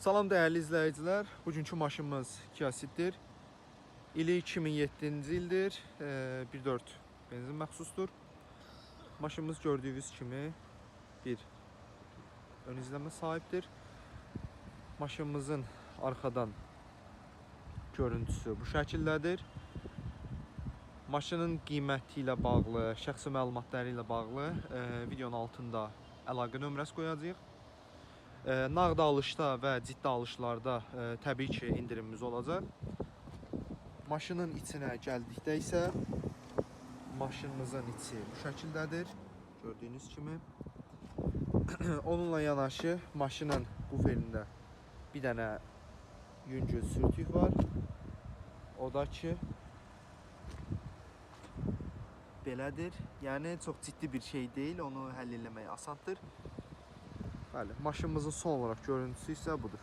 Salam değerli izləyicilər. Bugünkü maşınımız Kia Ceed-dir. İli 2007-ci ildir. 1.4 benzin məxsusdur. Maşınımız gördüyünüz kimi bir ön izləmə sahibdir. Maşınımızın arxadan görüntüsü bu şəkildədir. Maşının qiyməti ilə bağlı, şəxsi məlumatları ilə bağlı videonun altında əlaqə nömrəsi qoyacağıq. Nağd alışda və ciddi alışlarda təbii ki indirimimiz olacaq. Maşının içinə gəldikdə isə maşınımızın içi bu şəkildədir. Gördüyünüz kimi. Onunla yanaşı maşının buferində bir dənə yüngül sürtük var. O da ki belədir. Yəni çox ciddi bir şey deyil. Onu həll etmək asandır. Bəli, maşınımızın son olaraq görüntüsü isə budur.